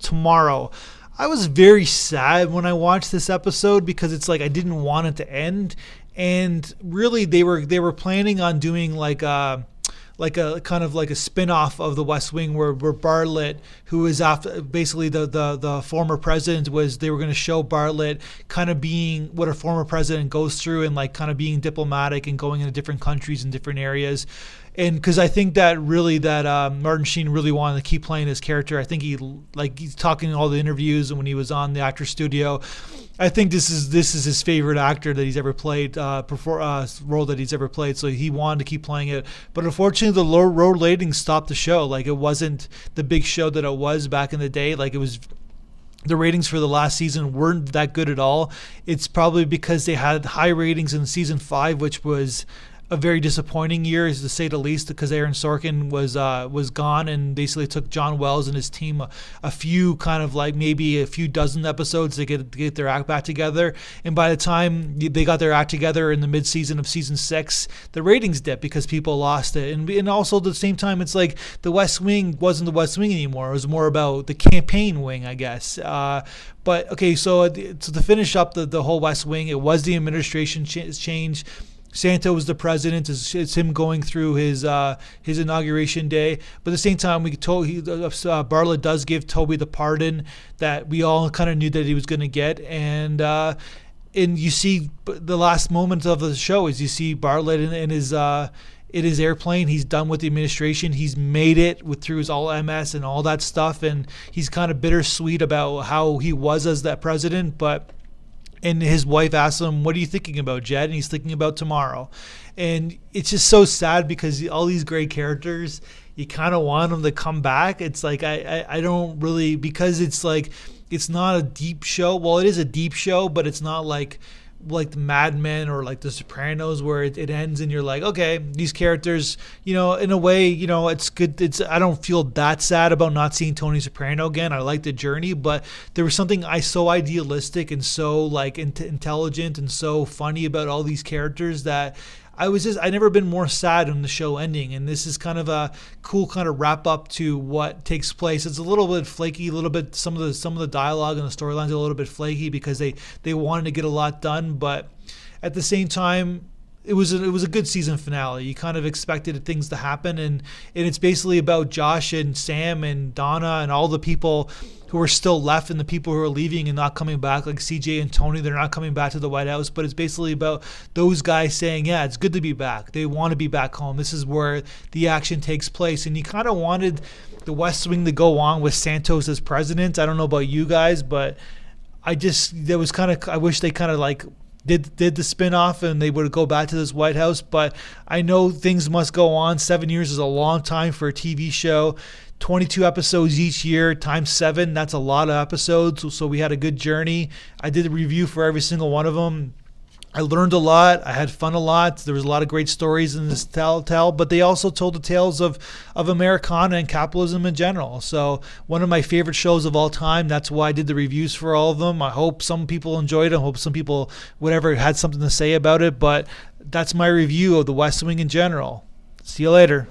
Tomorrow. I was very sad when I watched this episode because it's like I didn't want it to end, and really they were planning on doing like a kind of like a spin-off of the West Wing where Bartlett, who is after basically the former president, they were going to show Bartlett kind of being what a former president goes through and like kind of being diplomatic and going into different countries and different areas. And because I think that Martin Sheen really wanted to keep playing his character. I think he's talking in all the interviews and when he was on the Actors Studio. I think this is his favorite actor that he's ever played, role that he's ever played. So he wanted to keep playing it. But unfortunately, the low ratings stopped the show. Like it wasn't the big show that it was back in the day. Like it was. The ratings for the last season weren't that good at all. It's probably because they had high ratings in season 5, which was a very disappointing year, to say the least, because Aaron Sorkin was gone and basically took John Wells and his team a few kind of like maybe a few dozen episodes to get their act back together. And by the time they got their act together in the mid-season of season 6, the ratings dipped because people lost it. And also at the same time, it's like the West Wing wasn't the West Wing anymore. It was more about the campaign wing, I guess. But okay, so to finish up the whole West Wing, it was the administration change. Santo was the president. It's him going through his inauguration day. But at the same time, Bartlett does give Toby the pardon that we all kind of knew that he was going to get. And you see the last moment of the show is you see Bartlett in his airplane. He's done with the administration. He's made it through his all MS and all that stuff. And he's kind of bittersweet about how he was as that president, and his wife asked him, "What are you thinking about, Jed?" And he's thinking about tomorrow. And it's just so sad because all these great characters, you kind of want them to come back. It's like I don't really, because it's like it's not a deep show. Well, it is a deep show, but it's not like the Mad Men or like the Sopranos where it ends and you're like, okay, these characters, in a way, it's good. I don't feel that sad about not seeing Tony Soprano again. I like the journey, but there was something so idealistic and so like intelligent and so funny about all these characters that I never been more sad on the show ending, and this is kind of a cool kind of wrap up to what takes place. It's a little bit flaky, a little bit some of the dialogue and the storylines are a little bit flaky because they wanted to get a lot done, but at the same time, it was a good season finale. You kind of expected things to happen, and it's basically about Josh and Sam and Donna and all the people who are still left and the people who are leaving and not coming back, like CJ and Tony. They're not coming back to the White House, but it's basically about those guys saying, yeah, it's good to be back. They want to be back home. This is where the action takes place. And you kind of wanted the West Wing to go on with Santos as president. I don't know about you guys, but I wish they kind of like did the spinoff and they would go back to this White House, but I know things must go on. 7 years is a long time for a TV show. 22 episodes each year times 7, that's a lot of episodes. So we had a good journey. I did a review for every single one of them. I learned a lot. I had fun a lot. There was a lot of great stories in this tell, but they also told the tales of Americana and capitalism in general. So one of my favorite shows of all time. That's why I did the reviews for all of them. I hope some people enjoyed it. I hope some people, had something to say about it. But that's my review of The West Wing in general. See you later.